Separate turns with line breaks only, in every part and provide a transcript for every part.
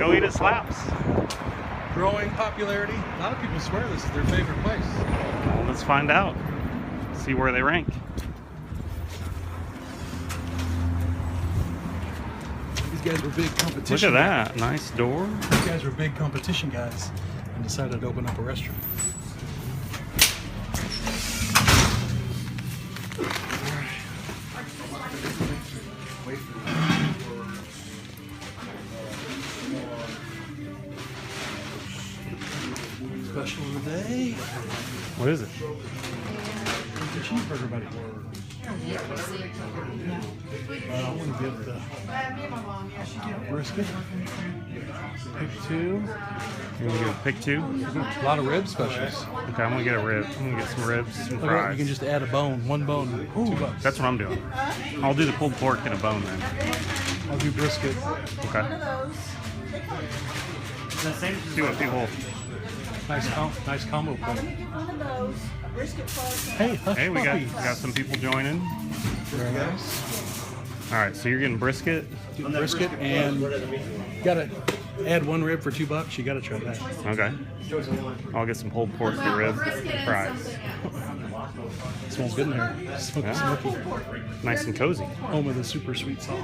go eat at Slaps.
Growing popularity. A lot of people swear this is their favorite place.
Well, let's find out. See where they rank.
These guys were big competition.
Look at that. Nice door.
These guys were big competition guys and decided to open up a restaurant. Special of the day.
What is it?
The cheeseburger, buddy. I'm going to get the brisket. Pick two.
You want to go pick two?
A lot of rib specials.
Okay, I'm going to get a rib. I'm going to get some ribs, some
Okay,
fries.
you can just add a bone, one bone, $2.
That's what I'm doing. I'll do the pulled pork and a bone then.
I'll do brisket.
Okay. See what people...
Nice combo plate. Hey, hush
Hey, we
puppies.
got some people joining.
Very nice.
All right, so you're getting brisket.
Brisket and gotta add one rib for $2. You gotta try that.
Okay. I'll get some pulled pork, the rib, fries.
Smells good in here. Smoky,
Yeah.
smoky.
Nice and cozy.
Home of the super sweet sauce.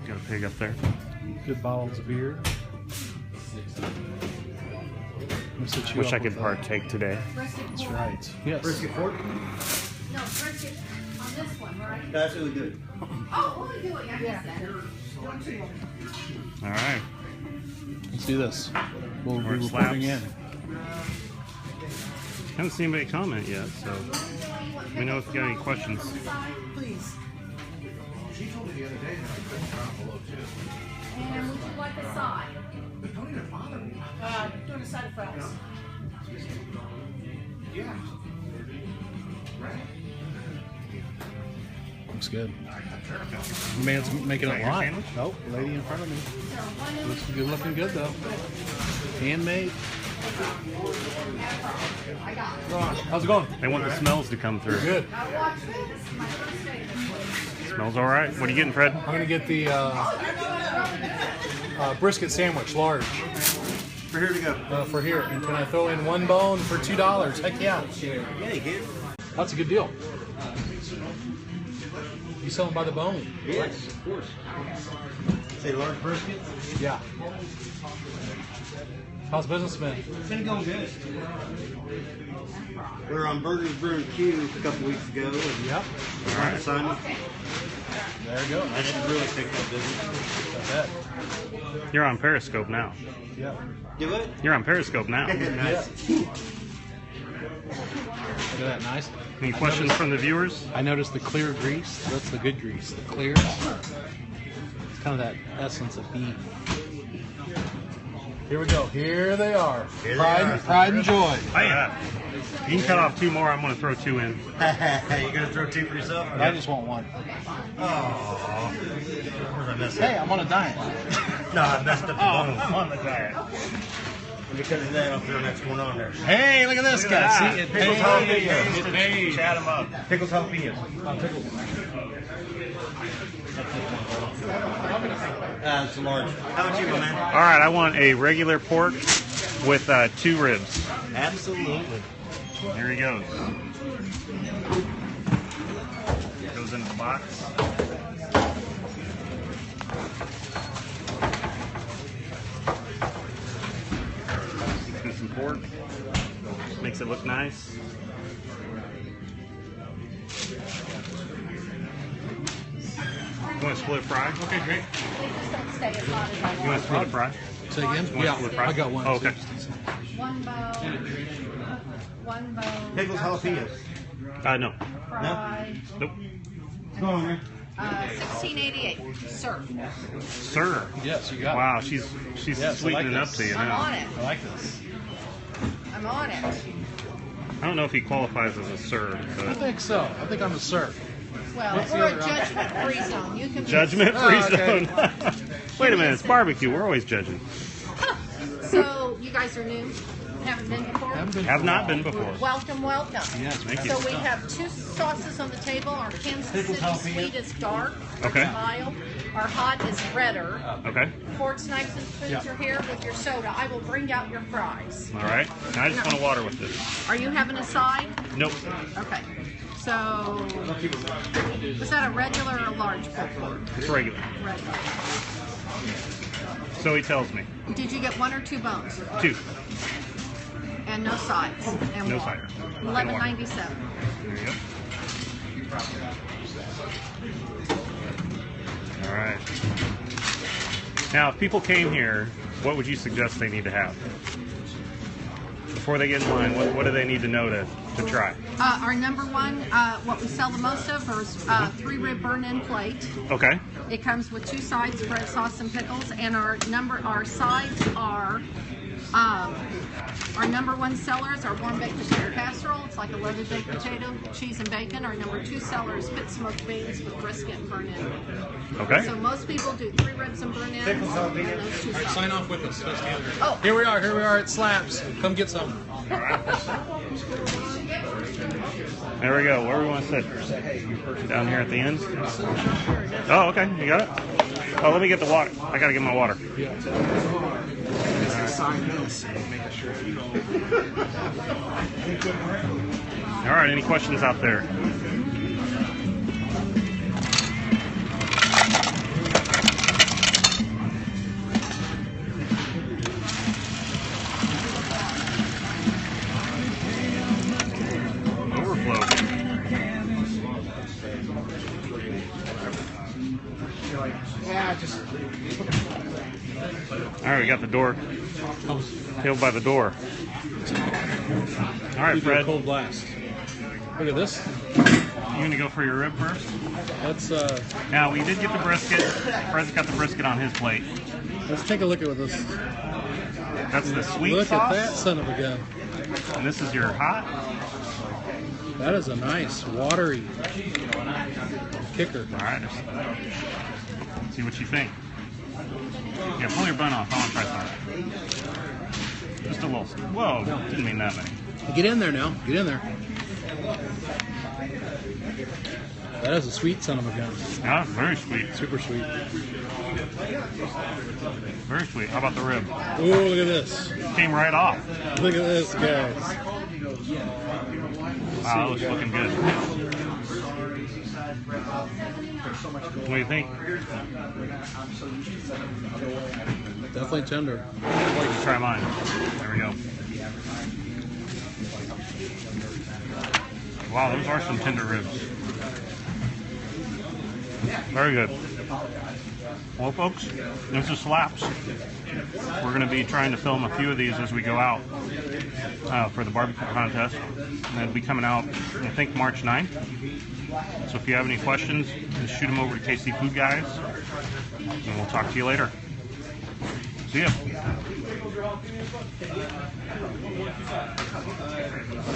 Got a pig up there.
Good bottles of beer.
Wish I could partake today.
That's right. Yes.
Brisket pork?
No, brisket on this one, right?
That's really good.
Oh, we'll do it. I missed that.
All right.
Let's do this. We'll
We're
be
at
reporting
Slaps.
in.
Haven't seen anybody comment yet, so let me know if you got any questions.
Please.
She told me the other day that I couldn't drop below two.
And would you like a side?
But don't even bother me.
Doing a side of fries.
Yeah. Right?
Looks good. Man's making
Is
it
that your
live.
sandwich?
Nope, lady in front of me. Looks good, looking good though. Handmade. How's it going?
They want the smells to come through.
Good.
Smells all right. What are you getting, Fred?
I'm gonna get the brisket sandwich, large,
For here to go.
for here. And can I throw in one bone for $2? Heck yeah.
Yeah, you can.
That's a good deal. You sell them by the bone?
Yes, of course. Say large brisket?
Yeah. How's business been?
It's been going good. We were on Burgers Brew and Q a couple weeks ago. And
Yep.
all right, son.
There you go.
I should really pick up business.
I bet.
You're on Periscope now.
Yeah.
Do it?
You're on Periscope now.
Nice.
Look at that, nice.
Any questions from the viewers?
I noticed the clear grease. That's the good grease. The clear. It's kind of that essence of beef. Here we go. Here they are.
Here they
Pride,
are.
pride and joy.
Oh, yeah. You can cut off two more. I'm going to throw two in.
You gonna throw two for yourself?
I just want one.
Oh. Where's I messed
Hey,
up?
I'm on a diet.
No, I messed up the bone.
I'm on the diet.
And because of that, I'll throw the next one on there.
Hey, look at this guy. See, it
Pickles
paid.
jalapenos.
It paid.
Chat them up.
Pickles jalapenos. It's a large. How about you, my man?
All right, I want a regular pork with 2 ribs.
Absolutely.
Here he goes. Goes into the box. Do some pork. Makes it look nice. You want to split a fry? Okay, great. You want to split a fry?
Say again?
want
Yeah,
split fry?
I got one.
Oh, okay.
One bone. One bone.
Pickles jalapenos.
No.
Fried.
Nope.
What's going on there?
1688. Sir.
Sir.
Yes, you got it.
Wow, she's
Yes, I like
sweetening up
this.
to you
I'm
now.
on it.
I like this.
I'm on it.
I don't know if he qualifies as a sir,
I
but
think so. I think I'm a sir.
Well,
What's the
we're a
other option?
judgment-free zone. You can
judgment-free
Oh, okay.
zone. Wait a minute, it's barbecue. We're always judging.
So you guys are new? Haven't been before?
Have not been before.
Welcome, welcome.
Yes,
thank you.
So we have 2 sauces on the table. Our Kansas City sweet is dark,
Okay.
it's mild. Our hot is redder.
Okay.
Forks, knives, and spoons are here with your soda. I will bring out your fries.
All right. Now I just want to water with this.
Are you having a side?
Nope.
Okay. So, is that a regular or a large pulled pork?
It's regular.
Regular.
So he tells me.
Did you get 1 or 2 bones?
2.
And no sides? And
No
water.
sides.
$11.97.
There you go. All right. Now, if people came here, what would you suggest they need to have? Before they get in line, what do they need to know to try?
Our number one, what we sell the most of is 3-rib burn-in plate.
Okay.
It comes with 2 sides, bread sauce and pickles, and our sides are our number 1 sellers are warm baked potato casserole. It's like a loaded baked potato, cheese and bacon. Our number 2 sellers pit smoked beans with brisket and burn-in.
Okay.
So most people do 3 ribs and burn-in. And those 2 sides.
Sign off with us. Let's get it.
Oh.
Here we are at Slaps. Come get some.
There we go. Where we want to sit? Down here at the end? Oh, okay. You got it? Oh, let me get the water. I got to get my water. All right. Any questions out there? All right, we got the door. Killed by the door. All right, Fred.
Cold blast. Look at this.
You gonna go for your rib first?
That's
Now we did get the brisket. Fred's got the brisket on his plate.
let's take a look at this.
That's the sweet
Look
sauce.
at that son of a gun.
And this is your hot.
That is a nice watery kicker.
All right. See what you think. Yeah, pull your bun off. I want to try some. Just a little. Whoa, didn't mean that many.
Get in there now. Get in there. That is a sweet son of a gun.
Yeah, very sweet.
Super sweet.
Very sweet. How about the rib?
Oh, look at this.
Came right off.
Look at this, guys.
Wow, that looks looking good. What do you think?
Definitely tender.
I'd like to try mine. There we go. Wow, those are some tender ribs. Very good. Well, folks, this is Slaps. We're going to be trying to film a few of these as we go out for the barbecue contest. And it'll be coming out, I think, March 9th. So if you have any questions, just shoot them over to KCFoodGuys, and we'll talk to you later. See ya.